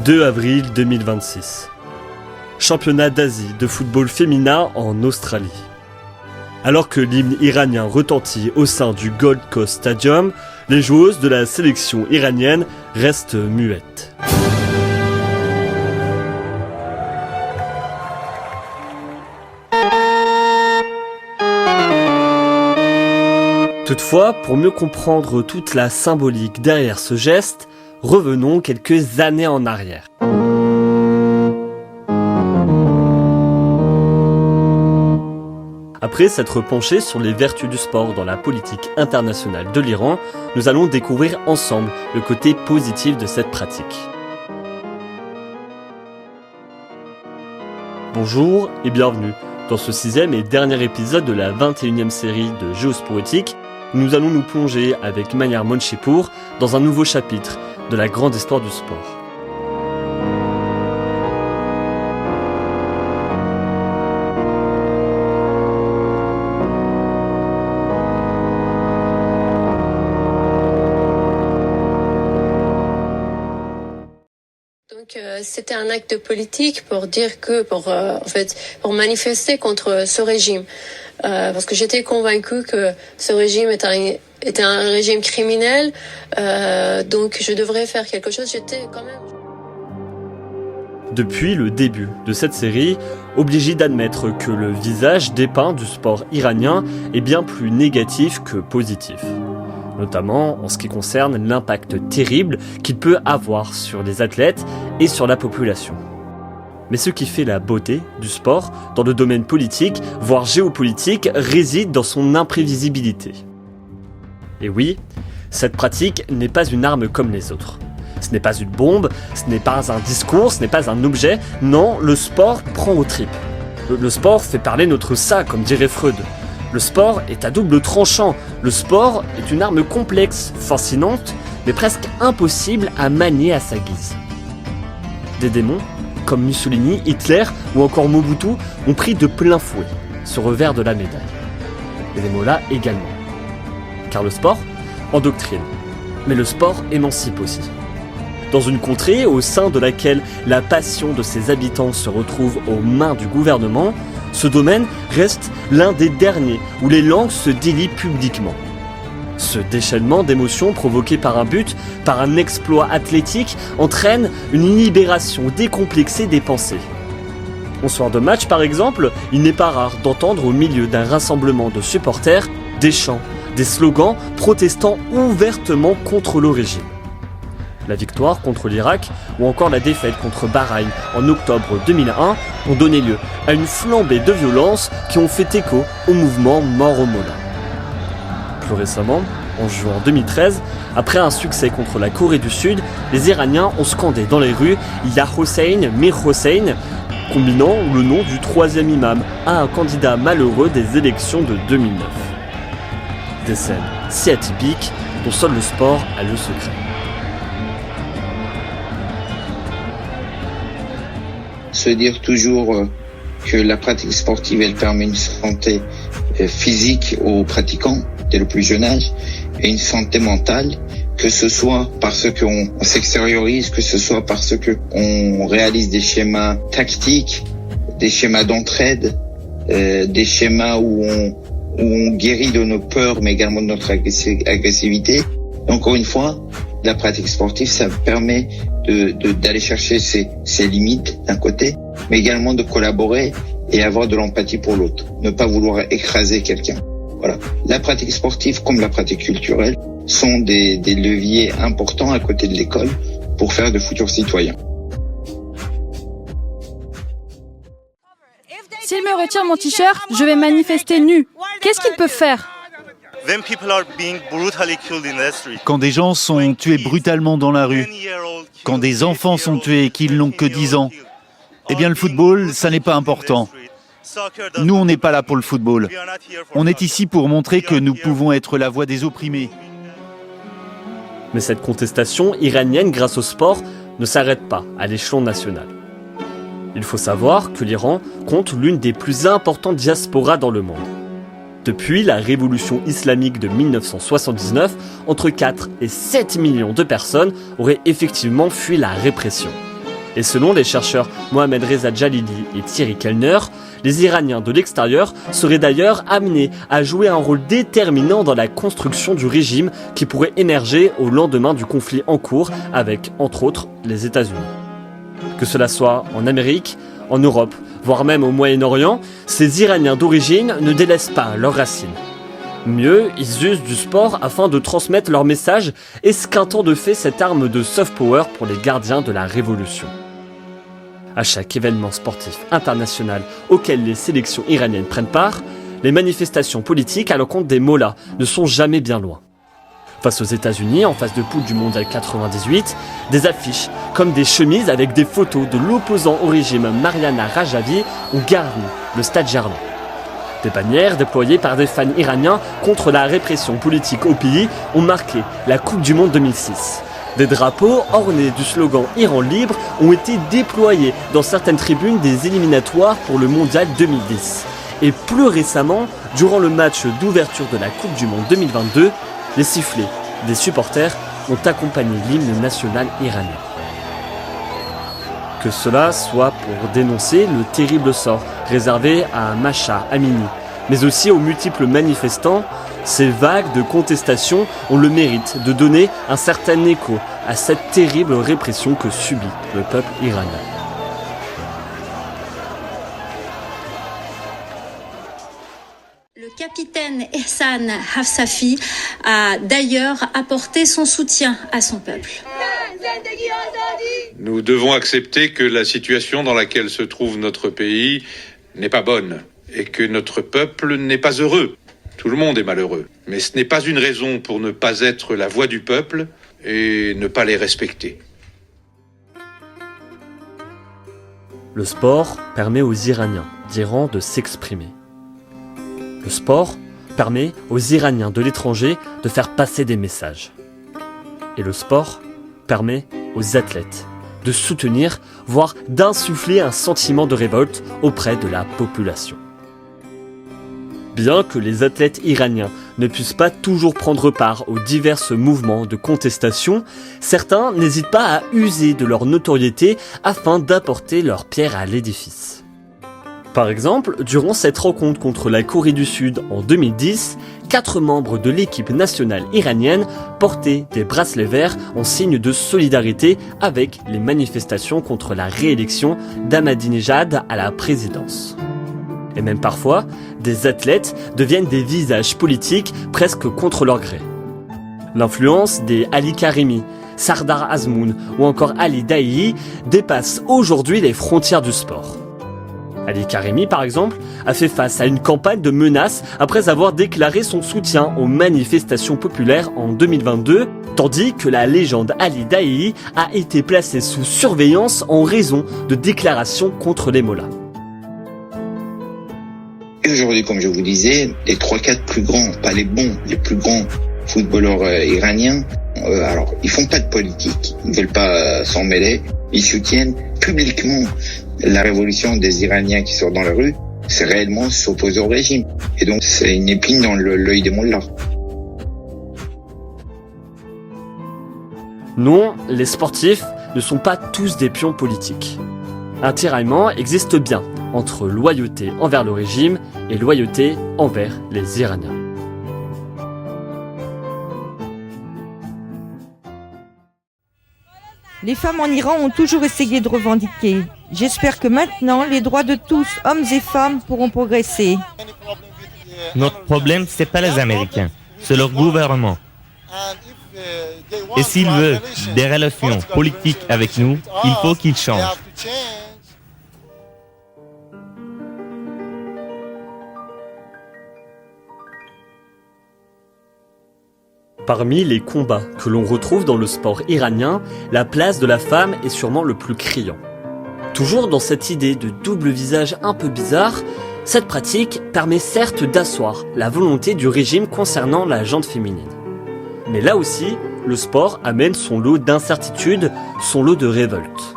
2 avril 2026. Championnat d'Asie de football féminin en Australie. Alors que l'hymne iranien retentit au sein du Gold Coast Stadium, les joueuses de la sélection iranienne restent muettes. Toutefois, pour mieux comprendre toute la symbolique derrière ce geste, revenons quelques années en arrière. Après s'être penché sur les vertus du sport dans la politique internationale de l'Iran, nous allons découvrir ensemble le côté positif de cette pratique. Bonjour et bienvenue dans ce 6e et dernier épisode de la 21e série de Géosporétique. Nous allons nous plonger avec Mayar Monchipour dans un nouveau chapitre de la grande histoire du sport. C'était un acte politique pour dire que pour manifester contre ce régime, parce que j'étais convaincue que ce régime était un régime criminel, donc je devrais faire quelque chose. J'étais quand même. Depuis le début de cette série, obligé d'admettre que le visage dépeint du sport iranien est bien plus négatif que positif. Notamment en ce qui concerne l'impact terrible qu'il peut avoir sur les athlètes et sur la population. Mais ce qui fait la beauté du sport dans le domaine politique, voire géopolitique, réside dans son imprévisibilité. Et oui, cette pratique n'est pas une arme comme les autres. Ce n'est pas une bombe, ce n'est pas un discours, ce n'est pas un objet. Non, le sport prend aux tripes. Le sport fait parler notre ça, comme dirait Freud. Le sport est à double tranchant. Le sport est une arme complexe, fascinante, mais presque impossible à manier à sa guise. Des démons, comme Mussolini, Hitler ou encore Mobutu, ont pris de plein fouet ce revers de la médaille. Et les mots-là également. Car le sport endoctrine, mais le sport émancipe aussi. Dans une contrée au sein de laquelle la passion de ses habitants se retrouve aux mains du gouvernement, ce domaine reste l'un des derniers où les langues se délient publiquement. Ce déchaînement d'émotions provoqué par un but, par un exploit athlétique, entraîne une libération décomplexée des pensées. Au soir de match par exemple, il n'est pas rare d'entendre au milieu d'un rassemblement de supporters des chants, des slogans protestant ouvertement contre le régime. La victoire contre l'Irak ou encore la défaite contre Bahreïn en octobre 2001 ont donné lieu à une flambée de violences qui ont fait écho au mouvement Mort aux Mollahs. Plus récemment, en juin 2013, après un succès contre la Corée du Sud, les Iraniens ont scandé dans les rues « Ya Hossein, Mir Hossein », combinant le nom du troisième imam à un candidat malheureux des élections de 2009. Des scènes si atypiques dont seul le sport a le secret. Se dire toujours que la pratique sportive, elle permet une santé physique aux pratiquants dès le plus jeune âge et une santé mentale, que ce soit parce qu'on s'extériorise, que ce soit parce qu'on réalise des schémas tactiques, des schémas d'entraide, des schémas où on guérit de nos peurs mais également de notre agressivité. Et encore une fois, la pratique sportive, ça permet d'aller chercher ses limites d'un côté, mais également de collaborer et avoir de l'empathie pour l'autre. Ne pas vouloir écraser quelqu'un. Voilà. La pratique sportive, comme la pratique culturelle, sont des leviers importants à côté de l'école pour faire de futurs citoyens. S'il me retire mon t-shirt, je vais manifester nu. Qu'est-ce qu'il peut faire ? Quand des gens sont tués brutalement dans la rue, quand des enfants sont tués et qu'ils n'ont que 10 ans, eh bien le football, ça n'est pas important. Nous, on n'est pas là pour le football. On est ici pour montrer que nous pouvons être la voix des opprimés. Mais cette contestation iranienne grâce au sport ne s'arrête pas à l'échelon national. Il faut savoir que l'Iran compte l'une des plus importantes diasporas dans le monde. Depuis la révolution islamique de 1979, entre 4 et 7 millions de personnes auraient effectivement fui la répression. Et selon les chercheurs Mohamed Reza Jalili et Thierry Kellner, les Iraniens de l'extérieur seraient d'ailleurs amenés à jouer un rôle déterminant dans la construction du régime qui pourrait émerger au lendemain du conflit en cours avec, entre autres, les États-Unis. Que cela soit en Amérique, en Europe, voire même au Moyen-Orient, ces Iraniens d'origine ne délaissent pas leurs racines. Mieux, ils usent du sport afin de transmettre leur message, esquintant de fait cette arme de soft power pour les gardiens de la révolution. À chaque événement sportif international auquel les sélections iraniennes prennent part, les manifestations politiques à l'encontre des mollahs ne sont jamais bien loin. Face aux États-Unis, en phase de poule du Mondial 98, des affiches comme des chemises avec des photos de l'opposant au régime Mariana Rajavi ont garni le stade Germain. Des bannières déployées par des fans iraniens contre la répression politique au pays ont marqué la Coupe du Monde 2006. Des drapeaux ornés du slogan « Iran libre » ont été déployés dans certaines tribunes des éliminatoires pour le Mondial 2010. Et plus récemment, durant le match d'ouverture de la Coupe du Monde 2022, les sifflets des supporters ont accompagné l'hymne national iranien. Que cela soit pour dénoncer le terrible sort réservé à Mahsa Amini, mais aussi aux multiples manifestants, ces vagues de contestation ont le mérite de donner un certain écho à cette terrible répression que subit le peuple iranien. Le capitaine Ehsan Hafsafi a d'ailleurs apporté son soutien à son peuple. Nous devons accepter que la situation dans laquelle se trouve notre pays n'est pas bonne et que notre peuple n'est pas heureux. Tout le monde est malheureux, mais ce n'est pas une raison pour ne pas être la voix du peuple et ne pas les respecter. Le sport permet aux Iraniens d'Iran de s'exprimer. Le sport permet aux Iraniens de l'étranger de faire passer des messages. Et le sport permet aux athlètes de soutenir, voire d'insuffler un sentiment de révolte auprès de la population. Bien que les athlètes iraniens ne puissent pas toujours prendre part aux divers mouvements de contestation, certains n'hésitent pas à user de leur notoriété afin d'apporter leur pierre à l'édifice. Par exemple, durant cette rencontre contre la Corée du Sud en 2010, 4 membres de l'équipe nationale iranienne portaient des bracelets verts en signe de solidarité avec les manifestations contre la réélection d'Ahmadinejad à la présidence. Et même parfois, des athlètes deviennent des visages politiques presque contre leur gré. L'influence des Ali Karimi, Sardar Azmoun ou encore Ali Daei dépasse aujourd'hui les frontières du sport. Ali Karimi, par exemple, a fait face à une campagne de menaces après avoir déclaré son soutien aux manifestations populaires en 2022, tandis que la légende Ali Daei a été placée sous surveillance en raison de déclarations contre les mollahs. Et aujourd'hui, comme je vous disais, les 3-4 plus grands, pas les bons, les plus grands footballeurs iraniens, alors ils font pas de politique, ils veulent pas s'en mêler, ils soutiennent publiquement la révolution des Iraniens qui sortent dans la rue, c'est réellement s'opposer au régime. Et donc c'est une épine dans l'œil des mollahs. Non, les sportifs ne sont pas tous des pions politiques. Un tiraillement existe bien entre loyauté envers le régime et loyauté envers les Iraniens. Les femmes en Iran ont toujours essayé de revendiquer. J'espère que maintenant, les droits de tous, hommes et femmes, pourront progresser. Notre problème, c'est pas les Américains, c'est leur gouvernement. Et s'ils veulent des relations politiques avec nous, il faut qu'ils changent. Parmi les combats que l'on retrouve dans le sport iranien, la place de la femme est sûrement le plus criant. Toujours dans cette idée de double visage un peu bizarre, cette pratique permet certes d'asseoir la volonté du régime concernant la gente féminine. Mais là aussi, le sport amène son lot d'incertitudes, son lot de révoltes.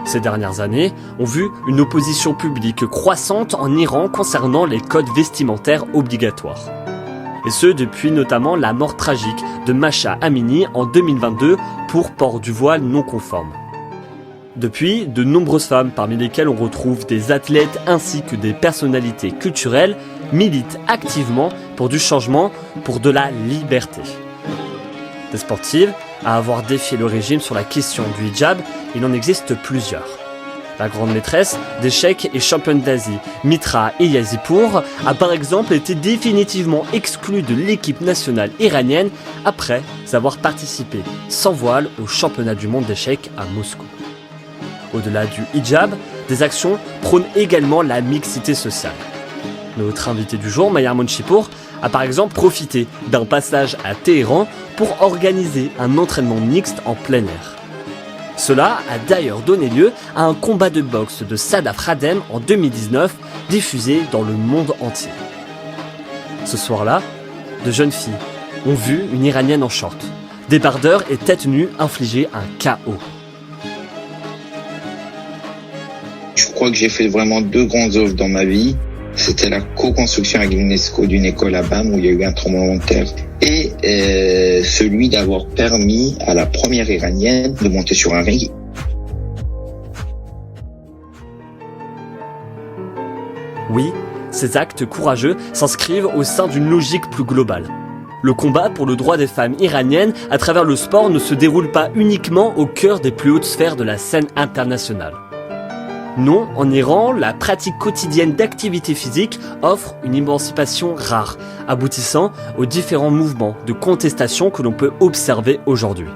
Ces dernières années ont vu une opposition publique croissante en Iran concernant les codes vestimentaires obligatoires. Et ce depuis notamment la mort tragique de Mahsa Amini en 2022 pour port du voile non conforme. Depuis, de nombreuses femmes, parmi lesquelles on retrouve des athlètes ainsi que des personnalités culturelles, militent activement pour du changement, pour de la liberté. Des sportives à avoir défié le régime sur la question du hijab, il en existe plusieurs. La grande maîtresse d'échecs et championne d'Asie, Mitra Eyazipur, a par exemple été définitivement exclue de l'équipe nationale iranienne après avoir participé sans voile au championnat du monde d'échecs à Moscou. Au-delà du hijab, des actions prônent également la mixité sociale. Notre invité du jour, Mayar Monchipour, a par exemple profité d'un passage à Téhéran pour organiser un entraînement mixte en plein air. Cela a d'ailleurs donné lieu à un combat de boxe de Sadaf Radem en 2019, diffusé dans le monde entier. Ce soir-là, de jeunes filles ont vu une Iranienne en short, débardeur et tête nue infliger un KO. Je crois que j'ai fait vraiment 2 grandes œuvres dans ma vie. C'était la co-construction avec l'UNESCO d'une école à Bam où il y a eu un tremblement de terre et celui d'avoir permis à la première Iranienne de monter sur un ring. Oui, ces actes courageux s'inscrivent au sein d'une logique plus globale. Le combat pour le droit des femmes iraniennes à travers le sport ne se déroule pas uniquement au cœur des plus hautes sphères de la scène internationale. Non, en Iran, la pratique quotidienne d'activité physique offre une émancipation rare, aboutissant aux différents mouvements de contestation que l'on peut observer aujourd'hui.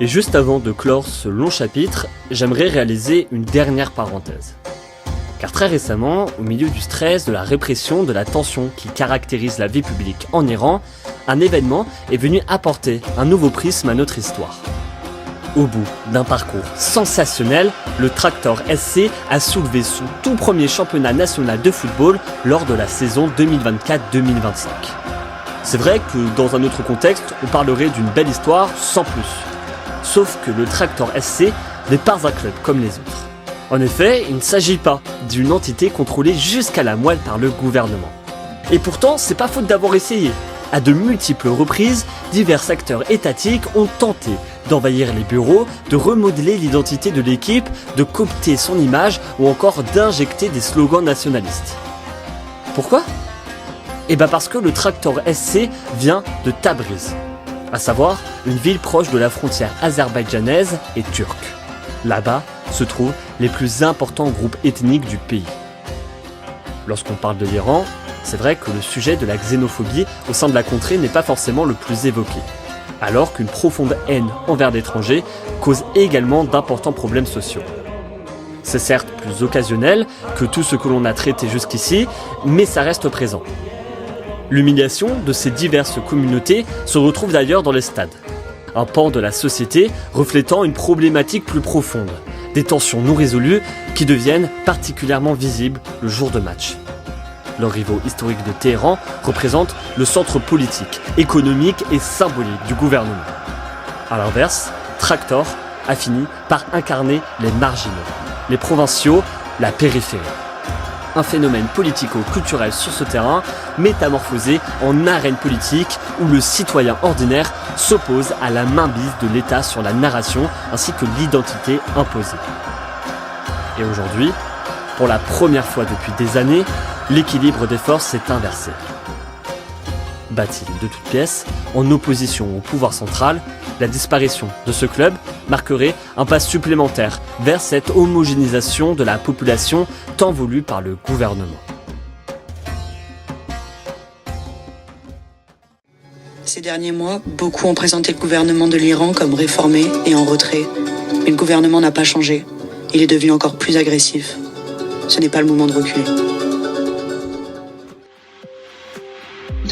Et juste avant de clore ce long chapitre, j'aimerais réaliser une dernière parenthèse. Car très récemment, au milieu du stress, de la répression, de la tension qui caractérise la vie publique en Iran, un événement est venu apporter un nouveau prisme à notre histoire. Au bout d'un parcours sensationnel, le Tractor SC a soulevé son tout premier championnat national de football lors de la saison 2024-2025. C'est vrai que dans un autre contexte, on parlerait d'une belle histoire sans plus. Sauf que le Tractor SC n'est pas un club comme les autres. En effet, il ne s'agit pas d'une entité contrôlée jusqu'à la moelle par le gouvernement. Et pourtant, c'est pas faute d'avoir essayé. À de multiples reprises, divers acteurs étatiques ont tenté d'envahir les bureaux, de remodeler l'identité de l'équipe, de coopter son image ou encore d'injecter des slogans nationalistes. Pourquoi ? Eh bien parce que le Tractor SC vient de Tabriz, à savoir une ville proche de la frontière azerbaïdjanaise et turque. Là-bas se trouvent les plus importants groupes ethniques du pays. Lorsqu'on parle de l'Iran, c'est vrai que le sujet de la xénophobie au sein de la contrée n'est pas forcément le plus évoqué, alors qu'une profonde haine envers l'étranger cause également d'importants problèmes sociaux. C'est certes plus occasionnel que tout ce que l'on a traité jusqu'ici, mais ça reste présent. L'humiliation de ces diverses communautés se retrouve d'ailleurs dans les stades. Un pan de la société reflétant une problématique plus profonde, des tensions non résolues qui deviennent particulièrement visibles le jour de match. Leurs rivaux historiques de Téhéran représentent le centre politique, économique et symbolique du gouvernement. A l'inverse, Tractor a fini par incarner les marginaux, les provinciaux, la périphérie. Un phénomène politico-culturel sur ce terrain, métamorphosé en arène politique où le citoyen ordinaire s'oppose à la mainmise de l'État sur la narration ainsi que l'identité imposée. Et aujourd'hui, pour la première fois depuis des années, l'équilibre des forces s'est inversé. Bâti de toutes pièces, en opposition au pouvoir central, la disparition de ce club marquerait un pas supplémentaire vers cette homogénéisation de la population tant voulue par le gouvernement. Ces derniers mois, beaucoup ont présenté le gouvernement de l'Iran comme réformé et en retrait. Mais le gouvernement n'a pas changé. Il est devenu encore plus agressif. Ce n'est pas le moment de reculer.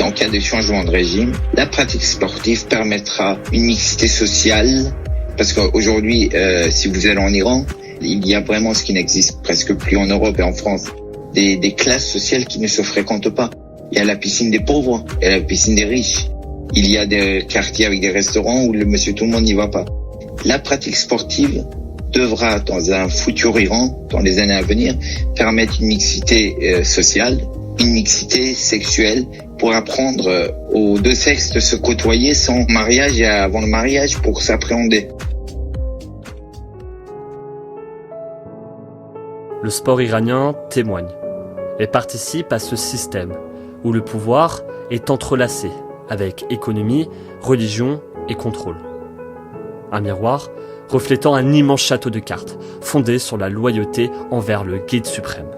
En cas de changement de régime, la pratique sportive permettra une mixité sociale. Parce qu'aujourd'hui, si vous allez en Iran, il y a vraiment ce qui n'existe presque plus en Europe et en France. Des classes sociales qui ne se fréquentent pas. Il y a la piscine des pauvres et la piscine des riches. Il y a des quartiers avec des restaurants où le monsieur tout le monde n'y va pas. La pratique sportive devra, dans un futur Iran, dans les années à venir, permettre une mixité sociale, une mixité sexuelle, pour apprendre aux deux sexes de se côtoyer sans mariage et avant le mariage pour s'appréhender. Le sport iranien témoigne et participe à ce système où le pouvoir est entrelacé avec économie, religion et contrôle. Un miroir reflétant un immense château de cartes fondé sur la loyauté envers le guide suprême.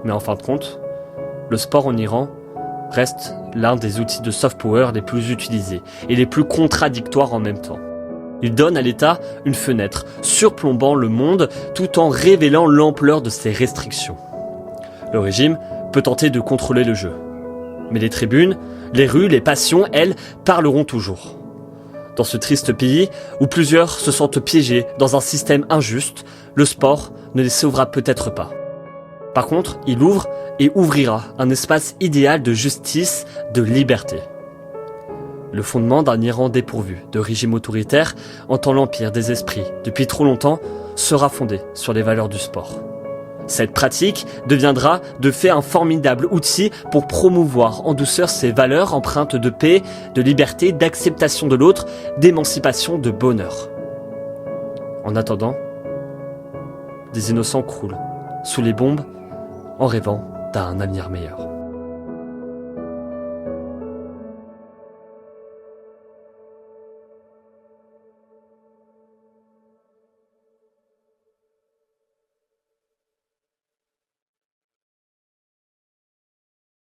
Mais en fin de compte, le sport en Iran reste l'un des outils de soft power les plus utilisés et les plus contradictoires en même temps. Il donne à l'État une fenêtre surplombant le monde tout en révélant l'ampleur de ses restrictions. Le régime peut tenter de contrôler le jeu. Mais les tribunes, les rues, les passions, elles, parleront toujours. Dans ce triste pays où plusieurs se sentent piégés dans un système injuste, le sport ne les sauvera peut-être pas. Par contre, il ouvre et ouvrira un espace idéal de justice, de liberté. Le fondement d'un Iran dépourvu de régime autoritaire en tant l'empire des esprits depuis trop longtemps sera fondé sur les valeurs du sport. Cette pratique deviendra de fait un formidable outil pour promouvoir en douceur ces valeurs empreintes de paix, de liberté, d'acceptation de l'autre, d'émancipation, de bonheur. En attendant, des innocents croulent sous les bombes en rêvant d'un avenir meilleur.